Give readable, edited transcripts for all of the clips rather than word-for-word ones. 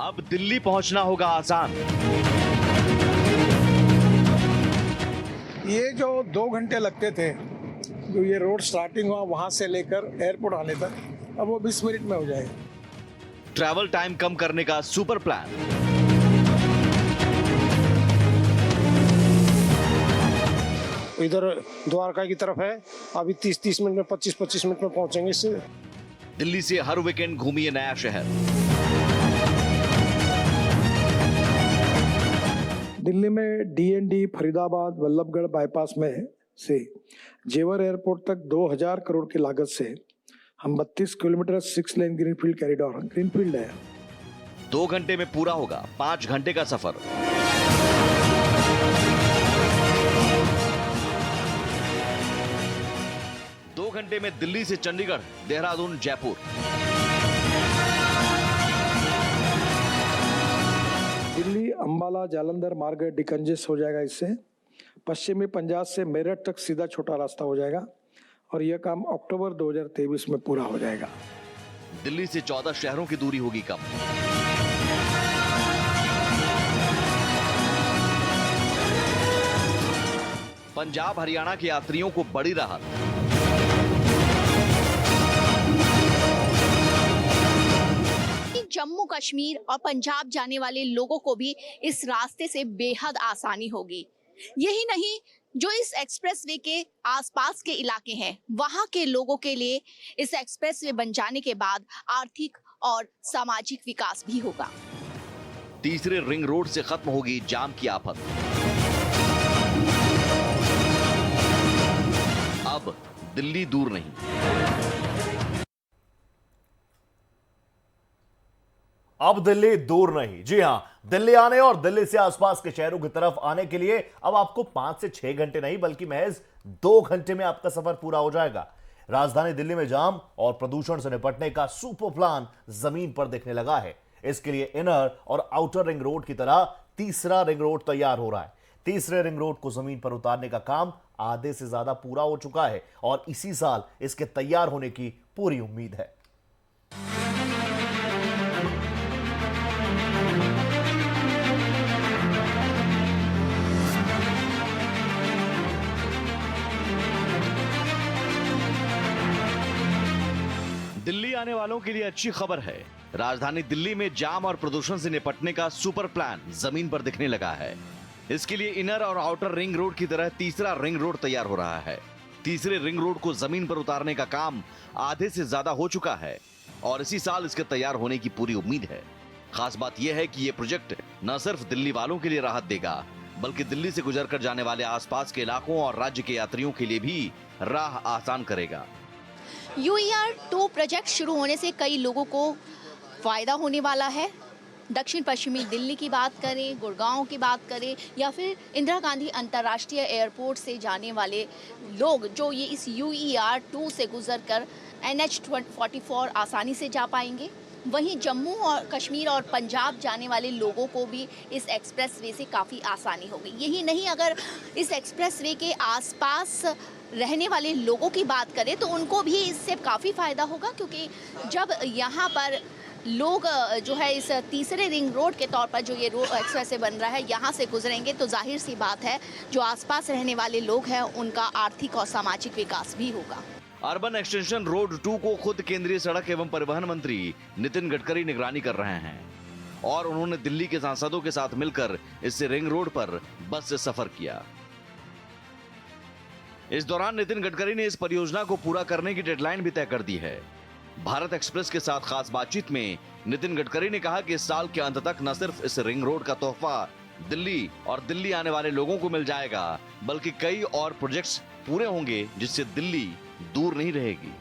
अब दिल्ली पहुंचना होगा आसान। ये जो 2 घंटे लगते थे, जो ये रोड स्टार्टिंग हुआ वहां से लेकर एयरपोर्ट आने तक, अब वो 20 मिनट में हो जाएगा। ट्रैवल टाइम कम करने का सुपर प्लान। इधर द्वारका की तरफ है, अभी 30-30 मिनट में 25-25 मिनट में पहुंचेंगे इससे। दिल्ली से हर वीकेंड घूमिए नया शहर। दिल्ली में डीएनडी फरीदाबाद वल्लभगढ़ बाईपास में से जेवर एयरपोर्ट तक 2000 करोड़ की लागत से हम 32 kilometre 6 lane greenfield corridor, greenfield है। 2 घंटे में पूरा होगा 5 घंटे का सफर। दो घंटे में दिल्ली से चंडीगढ़, देहरादून, जयपुर। दिल्ली अंबाला जालंधर मार्ग डिकंजेस्ट हो जाएगा इससे। पश्चिमी पंजाब से मेरठ तक सीधा छोटा रास्ता हो जाएगा और यह काम अक्टूबर 2023 में पूरा हो जाएगा। दिल्ली से 14 शहरों की दूरी होगी कम। पंजाब हरियाणा के यात्रियों को बड़ी राहत। जम्मू कश्मीर और पंजाब जाने वाले लोगों को भी इस रास्ते से बेहद आसानी होगी। यही नहीं, जो इस एक्सप्रेसवे के आसपास के इलाके हैं वहां के लोगों के लिए इस एक्सप्रेसवे बन जाने के बाद आर्थिक और सामाजिक विकास भी होगा। तीसरे रिंग रोड से खत्म होगी जाम की आफत। अब दिल्ली दूर नहीं। अब दिल्ली दूर नहीं। जी हां, दिल्ली आने और दिल्ली से आसपास के शहरों की तरफ आने के लिए अब आपको 5 से 6 घंटे नहीं बल्कि महज 2 घंटे में आपका सफर पूरा हो जाएगा। राजधानी दिल्ली में जाम और प्रदूषण से निपटने का सुपर प्लान जमीन पर दिखने लगा है। इसके लिए इनर और आउटर रिंग रोड की तरह तीसरा रिंग रोड तैयार हो रहा है। तीसरे रिंग रोड को जमीन पर उतारने का काम आधे से ज्यादा पूरा हो चुका है और इसी साल इसके तैयार होने की पूरी उम्मीद है। दिल्ली आने वालों के लिए अच्छी खबर है। राजधानी दिल्ली में जाम और प्रदूषण से निपटने का सुपर प्लान जमीन पर दिखने लगा है। इसके लिए इनर और आउटर रिंग रोड की तरह तीसरा रिंग रोड तैयार हो रहा है। तीसरे रिंग रोड को जमीन पर उतारने का काम आधे से ज्यादा हो चुका है और इसी साल इसके तैयार होने की पूरी उम्मीद है। खास बात यह है कि यह प्रोजेक्ट न सिर्फ दिल्ली वालों के लिए राहत देगा बल्कि दिल्ली से गुजरकर जाने वाले आसपास के इलाकों और राज्य के यात्रियों के लिए भी राह आसान करेगा। UER 2 प्रोजेक्ट शुरू होने से कई लोगों को फायदा होने वाला है। दक्षिण पश्चिमी दिल्ली की बात करें, गुड़गांव की बात करें या फिर इंदिरा गांधी अंतर्राष्ट्रीय एयरपोर्ट से जाने वाले लोग जो ये इस UER 2 से गुजरकर NH 44 आसानी से जा पाएंगे। वहीं जम्मू और कश्मीर और पंजाब जाने वाले लोगों को भी इस एक्सप्रेसवे से काफ़ी आसानी होगी। यही नहीं, अगर इस एक्सप्रेसवे के आसपास रहने वाले लोगों की बात करें तो उनको भी इससे काफ़ी फ़ायदा होगा, क्योंकि जब यहाँ पर लोग जो है इस तीसरे रिंग रोड के तौर पर जो ये रोड एक्सप्रेसवे बन रहा है यहाँ से गुजरेंगे तो जाहिर सी बात है जो आसपास रहने वाले लोग हैं उनका आर्थिक और सामाजिक विकास भी होगा। अर्बन एक्सटेंशन रोड 2 को खुद केंद्रीय सड़क एवं परिवहन मंत्री नितिन गडकरी निगरानी कर रहे हैं और उन्होंने दिल्ली के सांसदों के साथ मिलकर इस रिंग रोड पर बस से सफर किया। इस दौरान नितिन गडकरी ने इस परियोजना को पूरा करने की डेडलाइन भी तय कर दी है। भारत एक्सप्रेस के साथ खास बातचीत में नितिन गडकरी ने कहा कि इस साल के अंत तक न सिर्फ इस रिंग रोड का तोहफा दिल्ली और दिल्ली आने वाले लोगों को मिल जाएगा बल्कि कई और प्रोजेक्ट्स पूरे होंगे जिससे दिल्ली दूर नहीं रहेगी।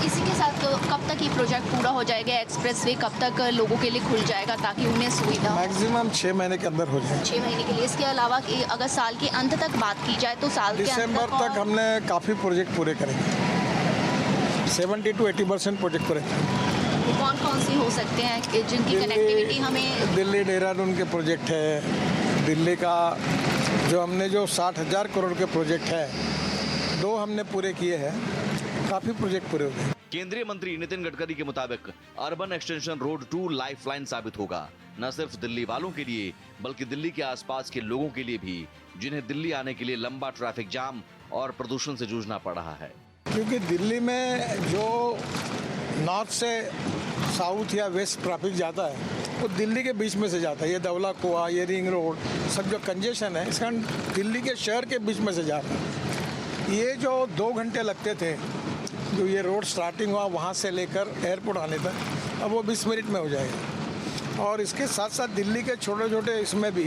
इसी के साथ कब तक ये प्रोजेक्ट पूरा हो जाएगा, एक्सप्रेसवे कब तक लोगों के लिए खुल जाएगा ताकि उन्हें सुविधा? मैक्सिमम 6 महीने के अंदर हो जाएगा। 6 महीने के लिए। इसके अलावा कि अगर साल के अंत तक बात की जाए तो साल के अंत दिसंबर तक हमने काफ़ी प्रोजेक्ट पूरे करेंगे। 70 to 80% प्रोजेक्ट पूरे। वो कौन कौन सी हो सकते हैं जिनकी कनेक्टिविटी हमें? दिल्ली देहरादून के प्रोजेक्ट है, दिल्ली का जो हमने जो 60,000 करोड़ के प्रोजेक्ट है 2 हमने पूरे किए हैं, काफ़ी प्रोजेक्ट पूरे हो गए। केंद्रीय मंत्री नितिन गडकरी के मुताबिक अर्बन एक्सटेंशन रोड 2 लाइफलाइन साबित होगा, न सिर्फ दिल्ली वालों के लिए बल्कि दिल्ली के आसपास के लोगों के लिए भी, जिन्हें दिल्ली आने के लिए लंबा ट्रैफिक जाम और प्रदूषण से जूझना पड़ रहा है। क्योंकि दिल्ली में जो नॉर्थ से साउथ या वेस्ट ट्रैफिक जाता है वो दिल्ली के बीच में से जाता है। ये धौला कुआं, ये रिंग रोड, सब जो कंजेशन है इसका दिल्ली के शहर के बीच में से जाता है। ये जो 2 घंटे लगते थे जो ये रोड स्टार्टिंग हुआ वहाँ से लेकर एयरपोर्ट आने तक, अब वो 20 मिनट में हो जाएगा। और इसके साथ साथ दिल्ली के छोटे छोटे इसमें भी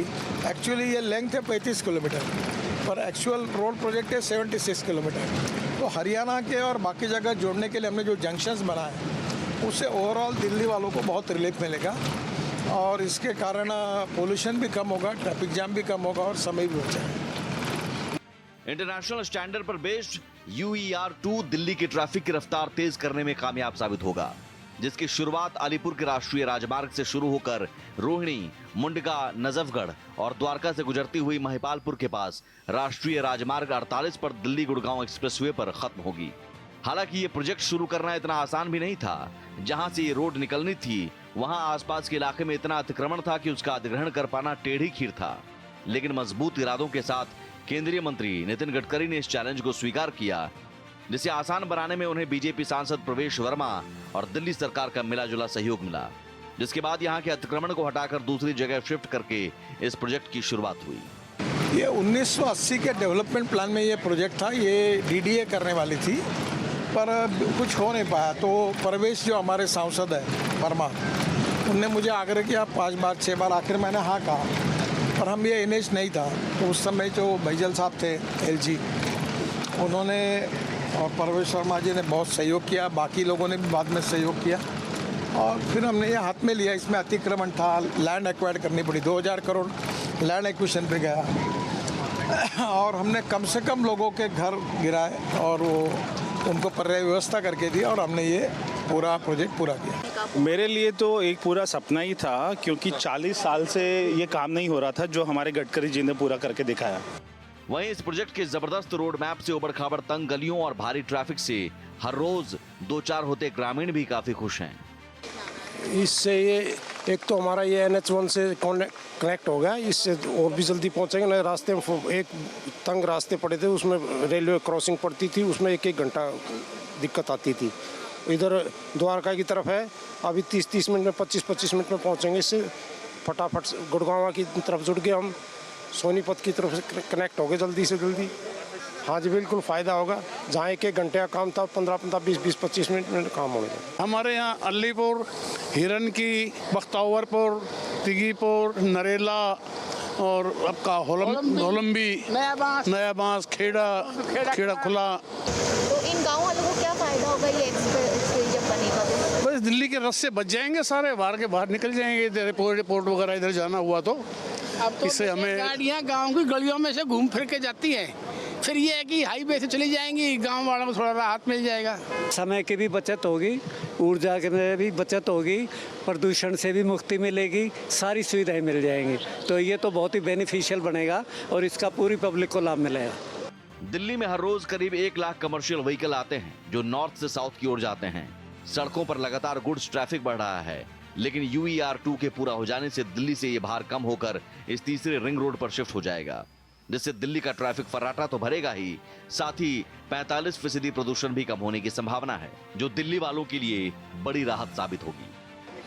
एक्चुअली ये लेंथ है 35 किलोमीटर, पर एक्चुअल रोड प्रोजेक्ट है 76 किलोमीटर। तो हरियाणा के और बाकी जगह जोड़ने के लिए हमने जो जंक्शंस बनाए हैं उससे ओवरऑल दिल्ली वालों को बहुत रिलीफ मिलेगा और इसके कारण पोल्यूशन भी कम होगा, ट्रैफिक जाम भी कम होगा और समय भी बचेगा। इंटरनेशनल स्टैंडर्ड पर बेस्ड UER-2 दिल्ली की ट्रैफिक की रफ्तार तेज करने में कामयाब साबित होगा, जिसकी शुरुआत अलीपुर के राष्ट्रीय राजमार्ग से शुरू होकर रोहिणी, मुंडका, नजफगढ़ और द्वारका से गुजरती हुई महिपालपुर के पास राष्ट्रीय राजमार्ग 48 पर दिल्ली गुड़गांव एक्सप्रेसवे पर खत्म होगी। हालांकि ये प्रोजेक्ट शुरू करना इतना आसान भी नहीं था। जहां से ये रोड निकलनी थी वहां आसपास के इलाके में इतना अतिक्रमण था कि उसका अधिग्रहण कर पाना टेढ़ी खीर था। लेकिन मजबूत इरादों के साथ केंद्रीय मंत्री नितिन गडकरी ने इस चैलेंज को स्वीकार किया, जिसे आसान बनाने में उन्हें बीजेपी सांसद प्रवेश वर्मा और दिल्ली सरकार का मिला-जुला सहयोग मिला, जिसके बाद यहां के अतिक्रमण को हटाकर दूसरी जगह शिफ्ट करके इस प्रोजेक्ट की शुरुआत हुई। ये 1980 के डेवलपमेंट प्लान में ये प्रोजेक्ट था, ये DDA करने वाली थी पर कुछ हो नहीं पाया। तो परवेश जो हमारे सांसद है वर्मा, उनने मुझे आग्रह किया 5 बार 6 बार, आखिर मैंने हाँ कहा, पर हम ये NH नहीं था। तो उस समय जो बैजल साहब थे LG, उन्होंने और परवेश वर्मा जी ने बहुत सहयोग किया, बाकी लोगों ने भी बाद में सहयोग किया और फिर हमने ये हाथ में लिया। इसमें अतिक्रमण था, लैंड एक्वायर करनी पड़ी, 2000 करोड़ लैंड एक्विजिशन पे गया और हमने कम से कम लोगों के घर गिराए और वो उनको पर्याय व्यवस्था करके दी और हमने ये पूरा प्रोजेक्ट पूरा किया। मेरे लिए तो एक पूरा सपना ही था, क्योंकि 40 साल से ये काम नहीं हो रहा था जो हमारे गडकरी जी ने पूरा करके दिखाया। वहीं इस प्रोजेक्ट के जबरदस्त रोड मैप से उबड़ खाबड़ तंग गलियों और भारी ट्रैफिक से हर रोज 2-4 होते ग्रामीण भी काफी खुश हैं। इससे ये एक तो हमारा ये NH1 से कनेक्ट हो गया, इससे और भी जल्दी पहुंचेंगे। नए रास्ते में एक तंग रास्ते पड़े थे, उसमें रेलवे क्रॉसिंग पड़ती थी, उसमें 1-1 घंटा दिक्कत आती थी। इधर द्वारका की तरफ है, अभी 30-30 मिनट में 25-25 मिनट में पहुंचेंगे। इससे फटाफट गुड़गांव की तरफ जुड़ के हम सोनीपत की तरफ से कनेक्ट हो गए जल्दी से जल्दी। हाँ जी, बिल्कुल फ़ायदा होगा। जहाँ 1-1 घंटे का काम था 15-15, 20-25 मिनट में काम हो गया। हमारे यहाँ अलीपुर, हिरन की, बख्तावरपुर, तिगीपुर, नरेला और आपका होलम्बी, नया बांस, खेड़ा खुला। तो इन गाँव वालों को क्या फायदा होगा ये एक्सप्रेस जब बनेगा तो? बस दिल्ली के रास्ते बच जाएंगे सारे, बाहर के बाहर निकल जाएंगे। इधर पोर्ट वगैरह इधर जाना हुआ तो अब तो इससे हमें गाड़ियाँ गांव की गलियों में से घूम फिर के जाती हैं, फिर ये है कि हाईवे से चली जाएंगी, गांव वालों को थोड़ा राहत मिल जाएगा। समय की भी बचत होगी, ऊर्जा की भी बचत होगी, प्रदूषण से भी मुक्ति मिलेगी, सारी सुविधाएं मिल जाएंगी। तो ये तो बहुत ही बेनिफिशियल बनेगा और इसका पूरी पब्लिक को लाभ मिलेगा। दिल्ली में हर रोज करीब 1 लाख कमर्शियल व्हीकल आते हैं जो नॉर्थ से साउथ की ओर जाते हैं। सड़कों पर लगातार गुड्स ट्रैफिक बढ़ रहा है, लेकिन UER-2 के पूरा हो जाने से दिल्ली से ये भार कम होकर इस तीसरे रिंग रोड पर शिफ्ट हो जाएगा, जिससे दिल्ली का ट्रैफिक फर्राटा तो भरेगा ही, साथ ही 45% प्रदूषण भी कम होने की संभावना है, जो दिल्ली वालों के लिए बड़ी राहत साबित होगी।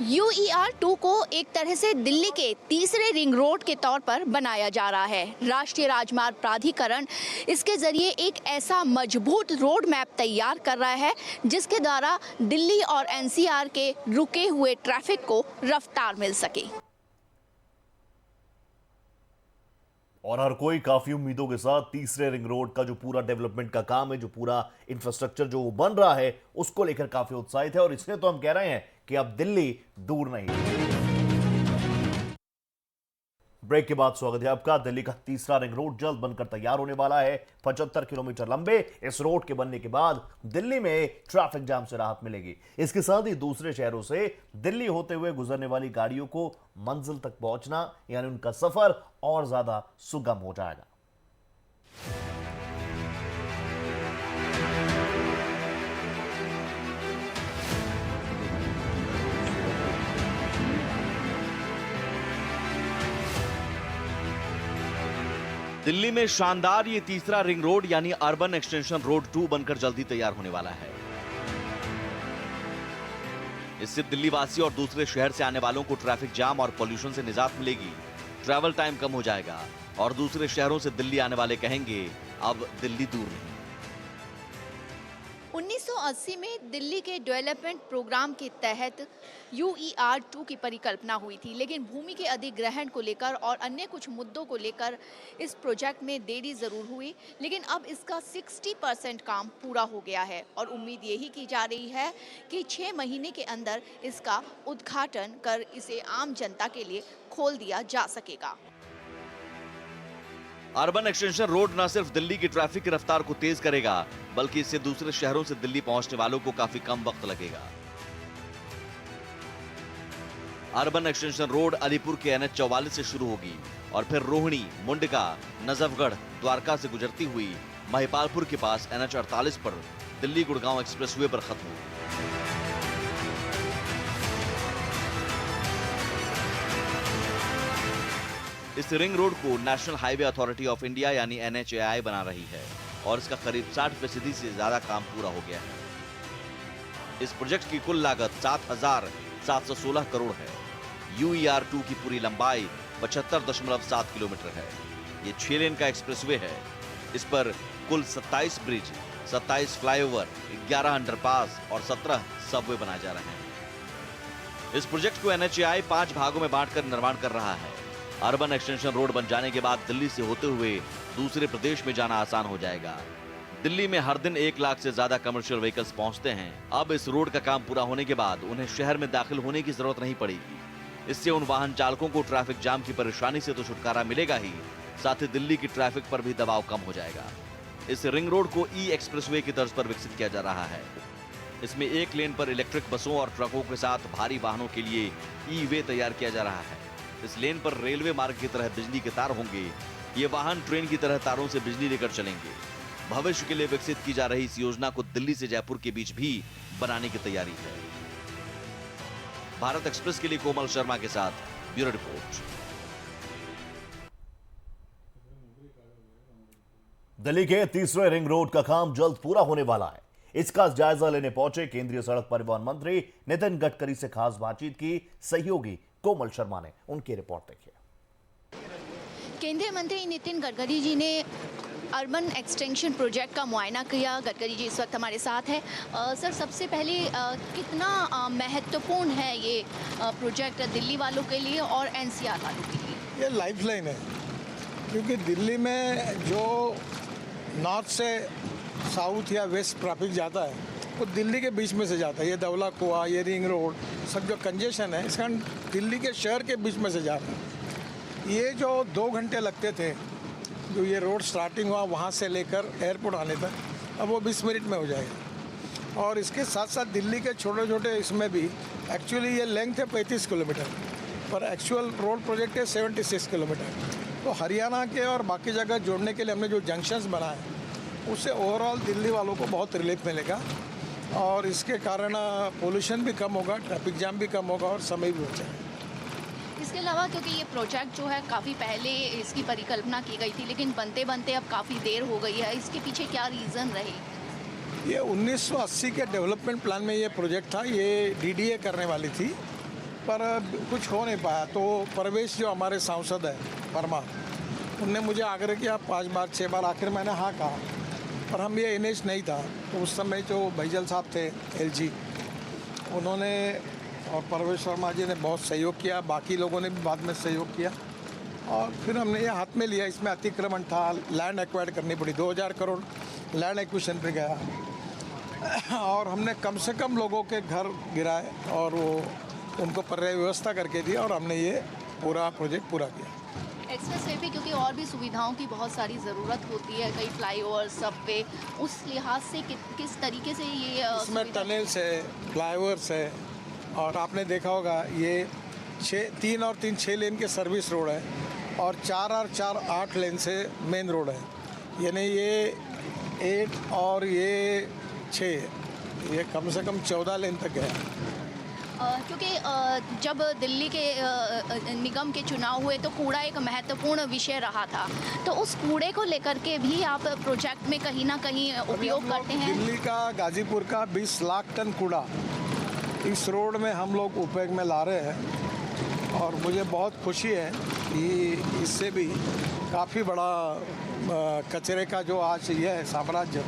UER-2 को एक तरह से दिल्ली के तीसरे रिंग रोड के तौर पर बनाया जा रहा है। राष्ट्रीय राजमार्ग प्राधिकरण इसके जरिए एक ऐसा मजबूत रोड मैप तैयार कर रहा है जिसके द्वारा दिल्ली और NCR के रुके हुए ट्रैफिक को रफ्तार मिल सके। और हर कोई काफी उम्मीदों के साथ तीसरे रिंग रोड का जो पूरा डेवलपमेंट का काम है, जो पूरा इंफ्रास्ट्रक्चर जो बन रहा है, उसको लेकर काफी उत्साहित है। और इसलिए तो हम कह रहे हैं कि अब दिल्ली दूर नहीं। ब्रेक के बाद स्वागत है आपका। दिल्ली का तीसरा रिंग रोड जल्द बनकर तैयार होने वाला है। 75 किलोमीटर लंबे इस रोड के बनने के बाद दिल्ली में ट्रैफिक जाम से राहत मिलेगी। इसके साथ ही दूसरे शहरों से दिल्ली होते हुए गुजरने वाली गाड़ियों को मंजिल तक पहुंचना, यानी उनका सफर और ज्यादा सुगम हो जाएगा। दिल्ली में शानदार ये तीसरा रिंग रोड यानी अर्बन एक्सटेंशन रोड 2 बनकर जल्दी तैयार होने वाला है। इससे दिल्ली वासी और दूसरे शहर से आने वालों को ट्रैफिक जाम और पोल्यूशन से निजात मिलेगी, ट्रैवल टाइम कम हो जाएगा और दूसरे शहरों से दिल्ली आने वाले कहेंगे अब दिल्ली दूर नहीं। 1980 में दिल्ली के डेवलपमेंट प्रोग्राम के तहत UER 2 की परिकल्पना हुई थी, लेकिन भूमि के अधिग्रहण को लेकर और अन्य कुछ मुद्दों को लेकर इस प्रोजेक्ट में देरी जरूर हुई, लेकिन अब इसका 60% काम पूरा हो गया है और उम्मीद यही की जा रही है कि 6 महीने के अंदर इसका उद्घाटन कर इसे आम जनता के लिए खोल दिया जा सकेगा। अर्बन एक्सटेंशन रोड न सिर्फ दिल्ली की ट्रैफिक की रफ्तार को तेज करेगा, बल्कि इससे दूसरे शहरों से दिल्ली पहुंचने वालों को काफी कम वक्त लगेगा। अर्बन एक्सटेंशन रोड अलीपुर के NH 44 से शुरू होगी और फिर रोहिणी, मुंडका, नजफगढ़, द्वारका से गुजरती हुई महिपालपुर के पास NH 48 पर दिल्ली गुड़गांव एक्सप्रेसवे पर खत्म होगी। इस रिंग रोड को national highway authority of India यानी NHAI बना रही है और इसका करीब 60% से ज्यादा काम पूरा हो गया है। इस प्रोजेक्ट की कुल लागत 7,716 करोड़ है। UER 2 की पूरी लंबाई 75.7 किलोमीटर है। ये 6 लेन का एक्सप्रेसवे है। इस पर कुल 27 ब्रिज, 27 फ्लाईओवर, 11 अंडरपास और 17 सबवे बनाए जा रहे हैं। इस प्रोजेक्ट को NHAI 5 भागों में बांटकर निर्माण कर रहा है। अर्बन एक्सटेंशन रोड बन जाने के बाद दिल्ली से होते हुए दूसरे प्रदेश में जाना आसान हो जाएगा। दिल्ली में हर दिन 1 लाख से ज्यादा कमर्शियल व्हीकल्स पहुंचते हैं। अब इस रोड का काम पूरा होने के बाद उन्हें शहर में दाखिल होने की जरूरत नहीं पड़ेगी। इससे उन वाहन चालकों को ट्रैफिक जाम की परेशानी से तो छुटकारा मिलेगा ही, साथ ही दिल्ली की ट्रैफिक पर भी दबाव कम हो जाएगा। इस रिंग रोड को एक्सप्रेसवे की तर्ज पर विकसित किया जा रहा है। इसमें 1 लेन पर इलेक्ट्रिक बसों और ट्रकों के साथ भारी वाहनों के लिए ई-वे तैयार किया जा रहा है। इस लेन पर रेलवे मार्ग की तरह बिजली के तार होंगे। ये वाहन ट्रेन की तरह तारों से बिजली लेकर चलेंगे। भविष्य के लिए विकसित की जा रही इस योजना को दिल्ली से जयपुर के बीच भी बनाने की तैयारी है। भारत एक्सप्रेस के लिए कोमल शर्मा के साथ ब्यूरो रिपोर्ट। दिल्ली के तीसरे रिंग रोड का काम जल्द पूरा होने वाला है। इसका जायजा लेने पहुंचे केंद्रीय सड़क परिवहन मंत्री नितिन गडकरी से खास बातचीत की सहयोगी कोमल शर्मा ने। उनकी रिपोर्ट देखिए। केंद्रीय मंत्री नितिन गडकरी जी ने अर्बन एक्सटेंशन प्रोजेक्ट का मुआयना किया। गडकरी जी इस वक्त हमारे साथ है। सर, सबसे पहले कितना महत्वपूर्ण है ये प्रोजेक्ट दिल्ली वालों के लिए और NCR वालों के लिए? ये लाइफलाइन है, क्योंकि दिल्ली में जो नॉर्थ से साउथ या वेस्ट ट्रैफिक जाता है वो दिल्ली के बीच में से जाता है। ये दौला कुआ, ये रिंग रोड, सब जो कंजेशन है इसका दिल्ली के शहर के बीच में से जाता है। ये जो 2 घंटे लगते थे, जो ये रोड स्टार्टिंग हुआ वहाँ से लेकर एयरपोर्ट आने तक, अब वो 20 मिनट में हो जाएगा। और इसके साथ साथ दिल्ली के छोटे छोटे इसमें भी एक्चुअली ये लेंथ है 35 किलोमीटर, पर एक्चुअल रोड प्रोजेक्ट है 76 किलोमीटर। तो हरियाणा के और बाकी जगह जोड़ने के लिए हमने जो जंक्शंस बनाए उससे ओवरऑल दिल्ली वालों को बहुत रिलीफ मिलेगा और इसके कारण पोल्यूशन भी कम होगा, ट्रैफिक जाम भी कम होगा और समय भी बचेगा। इसके अलावा क्योंकि ये प्रोजेक्ट जो है काफ़ी पहले इसकी परिकल्पना की गई थी, लेकिन बनते बनते अब काफ़ी देर हो गई है, इसके पीछे क्या रीज़न रहे? ये 1980 के डेवलपमेंट प्लान में ये प्रोजेक्ट था, ये DDA करने वाली थी, पर कुछ हो नहीं पाया। तो परवेश जो हमारे सांसद है वर्मा, उनने मुझे आग्रह किया 5 बार 6 बार, आखिर मैंने हाँ कहा, पर हम ये NH नहीं था। तो उस समय जो बैजल साहब थे LG, उन्होंने और परवेश शर्मा जी ने बहुत सहयोग किया, बाकी लोगों ने भी बाद में सहयोग किया और फिर हमने ये हाथ में लिया। इसमें अतिक्रमण था, लैंड एक्वायर करनी पड़ी, 2000 करोड़ लैंड एक्विजिशन पे गया और हमने कम से कम लोगों के घर गिराए और वो उनको पर्याय व्यवस्था करके दी और हमने ये पूरा प्रोजेक्ट पूरा किया। एक्सप्रेसवे पे क्योंकि और भी सुविधाओं की बहुत सारी ज़रूरत होती है, कई फ्लाईओवर, सबवे, उस लिहाज से किस तरीके से ये इसमें टनल्स है, फ्लाईओवर्स है और आपने देखा होगा ये 3 और 3 6 लेन के सर्विस रोड है और 4 और 4 8 लेन से मेन रोड है। यानी ये 8 और ये 6, ये कम से कम 14 लेन तक है। क्योंकि जब दिल्ली के निगम के चुनाव हुए तो कूड़ा एक महत्वपूर्ण विषय रहा था, तो उस कूड़े को लेकर के भी आप प्रोजेक्ट में कहीं ना कहीं उपयोग करते हैं। दिल्ली का गाजीपुर का 20 लाख टन कूड़ा इस रोड में हम लोग उपयोग में ला रहे हैं और मुझे बहुत खुशी है कि इससे भी काफ़ी बड़ा कचरे का जो आज ये है साम्राज्य,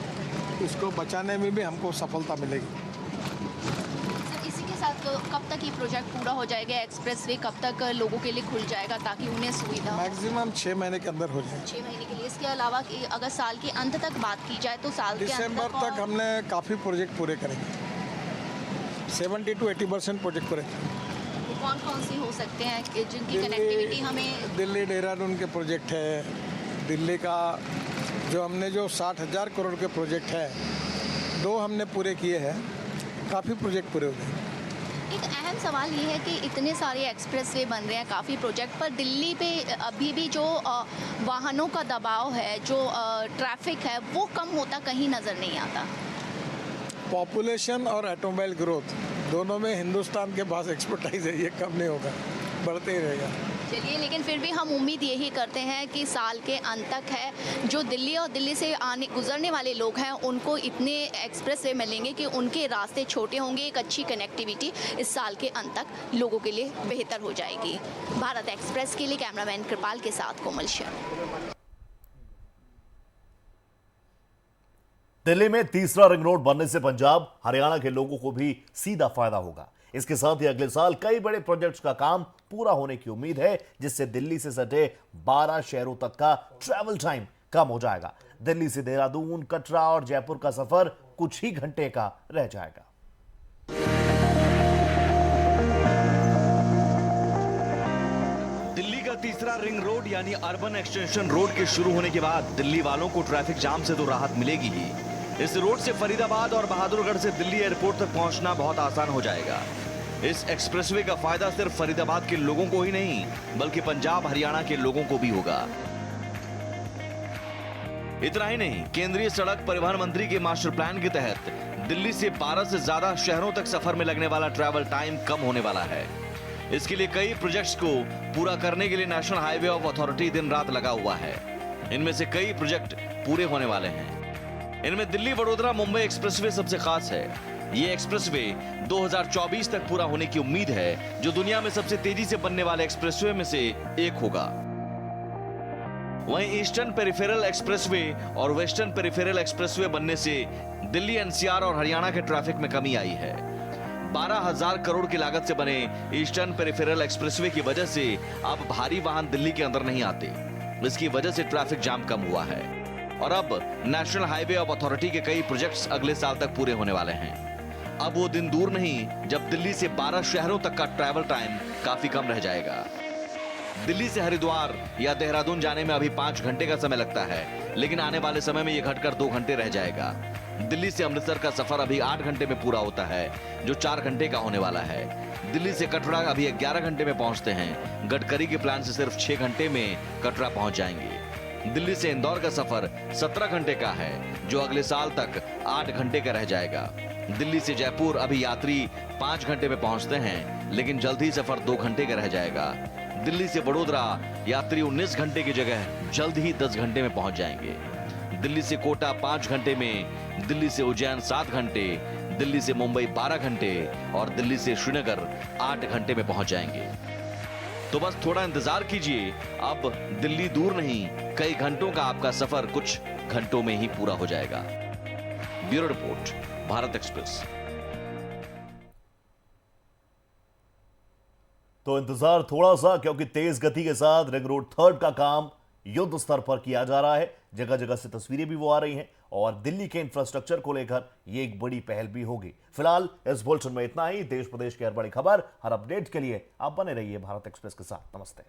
इसको बचाने में भी हमको सफलता मिलेगी। सर, इसी के साथ कब तक ये प्रोजेक्ट पूरा हो जाएगा? एक्सप्रेसवे कब तक लोगों के लिए खुल जाएगा ताकि उन्हें सुविधा हो? मैक्सिमम 6 महीने के अंदर हो जाएगा। 6 महीने के लिए। इसके अलावा कि अगर साल के अंत तक बात की जाए तो साल के अंत दिसंबर तक हमने काफ़ी प्रोजेक्ट पूरे करेंगे, 70 to 80% प्रोजेक्ट पूरे। कौन कौन से हो सकते हैं कि जिनकी कनेक्टिविटी हमें? दिल्ली देहरादून के प्रोजेक्ट है, दिल्ली का जो हमने जो 60,000 करोड़ के प्रोजेक्ट है 2 हमने पूरे किए हैं, काफ़ी प्रोजेक्ट पूरे हो गए। एक अहम सवाल ये है कि इतने सारे एक्सप्रेसवे बन रहे हैं, काफ़ी प्रोजेक्ट, पर दिल्ली पे अभी भी जो वाहनों का दबाव है, जो ट्रैफिक है, वो कम होता कहीं नज़र नहीं आता। पॉपुलेशन और ऑटोमोबाइल ग्रोथ दोनों में हिंदुस्तान के पास एक्सपर्टाइज है, ये कम नहीं होगा, बढ़ते ही रहेगा। चलिए, लेकिन फिर भी हम उम्मीद यही करते हैं कि साल के अंत तक है जो दिल्ली और दिल्ली से गुजरने वाले लोग हैं उनको इतने एक्सप्रेसवे मिलेंगे कि उनके रास्ते छोटे होंगे, एक अच्छी कनेक्टिविटी इस साल के अंत तक लोगों के लिए बेहतर हो जाएगी। भारत एक्सप्रेस के लिए कैमरामैन कृपाल के साथ कोमल शर्मा। दिल्ली में तीसरा रिंग रोड बनने से पंजाब हरियाणा के लोगों को भी सीधा फायदा होगा। इसके साथ ही अगले साल कई बड़े प्रोजेक्ट्स का काम पूरा होने की उम्मीद है, जिससे दिल्ली से सटे 12 शहरों तक का ट्रैवल टाइम कम हो जाएगा। दिल्ली से देहरादून, कटरा और जयपुर का सफर कुछ ही घंटे का रह जाएगा। दिल्ली का तीसरा रिंग रोड यानी अर्बन एक्सटेंशन रोड के शुरू होने के बाद दिल्ली वालों को ट्रैफिक जाम से तो राहत मिलेगी ही। इस रोड से फरीदाबाद और बहादुरगढ़ से दिल्ली एयरपोर्ट तक पहुंचना बहुत आसान हो जाएगा। इस एक्सप्रेसवे का फायदा सिर्फ फरीदाबाद के लोगों को ही नहीं बल्कि पंजाब हरियाणा के लोगों को भी होगा। इतना ही नहीं, केंद्रीय सड़क परिवहन मंत्री के मास्टर प्लान के तहत दिल्ली से 12 से ज्यादा शहरों तक सफर में लगने वाला ट्रैवल टाइम कम होने वाला है। इसके लिए कई प्रोजेक्ट्स को पूरा करने के लिए नेशनल हाईवे ऑफ अथॉरिटी दिन रात लगा हुआ है। इनमें से कई प्रोजेक्ट पूरे होने वाले हैं। इनमें दिल्ली वडोदरा मुंबई एक्सप्रेसवे सबसे खास है। ये एक्सप्रेसवे 2024 तक पूरा होने की उम्मीद है, जो दुनिया में सबसे तेजी से बनने वाले एक्सप्रेसवे में से एक होगा। वहीं ईस्टर्न पेरिफेरल एक्सप्रेसवे और वेस्टर्न पेरिफेरल एक्सप्रेसवे बनने से दिल्ली एनसीआर और हरियाणा के ट्रैफिक में कमी आई है। 12,000 करोड़ की लागत से बने ईस्टर्न पेरिफेरल एक्सप्रेसवे की वजह से अब भारी वाहन दिल्ली के अंदर नहीं आते। इसकी वजह से ट्रैफिक जाम कम हुआ है और अब नेशनल हाईवे ऑफ अथॉरिटी के कई प्रोजेक्ट्स अगले साल तक पूरे होने वाले हैं। अब वो दिन दूर नहीं जब दिल्ली से 12 शहरों तक का ट्रैवल टाइम काफी कम रह जाएगा। दिल्ली से हरिद्वार या देहरादून जाने में अभी 5 घंटे का समय लगता है, लेकिन आने वाले समय में ये घटकर 2 घंटे रह जाएगा। दिल्ली से अमृतसर का सफर अभी 8 घंटे में पूरा होता है, जो 4 घंटे का होने वाला है। दिल्ली से कटरा अभी 11 घंटे में पहुंचते हैं। गडकरी के प्लान से सिर्फ 6 घंटे में कटरा पहुंच जाएंगे। दिल्ली से इंदौर का सफर 17 घंटे का है, जो अगले साल तक 8 घंटे का रह जाएगा। दिल्ली से जयपुर अभी यात्री 5 घंटे में पहुंचते हैं, लेकिन जल्द ही सफर 2 घंटे का रह जाएगा। दिल्ली से वडोदरा यात्री 19 घंटे की जगह जल्द ही 10 घंटे में पहुंच जाएंगे। दिल्ली से कोटा 5 घंटे में, दिल्ली से उज्जैन 7 घंटे, दिल्ली से मुंबई 12 घंटे और दिल्ली से श्रीनगर 8 घंटे में पहुंच जाएंगे। तो बस थोड़ा इंतजार कीजिए, अब दिल्ली दूर नहीं, कई घंटों का आपका सफर कुछ घंटों में ही पूरा हो जाएगा। Bureau report, Bharat express. तो इंतजार थोड़ा सा, क्योंकि तेज गति के साथ रिंग रोड 3 का काम युद्ध स्तर पर किया जा रहा है। जगह जगह से तस्वीरें भी वो आ रही हैं और दिल्ली के इंफ्रास्ट्रक्चर को लेकर ये एक बड़ी पहल भी होगी। फिलहाल इस बुलेटिन में इतना ही। देश प्रदेश की हर बड़ी खबर, हर अपडेट के लिए आप बने रहिए भारत एक्सप्रेस के साथ। नमस्ते।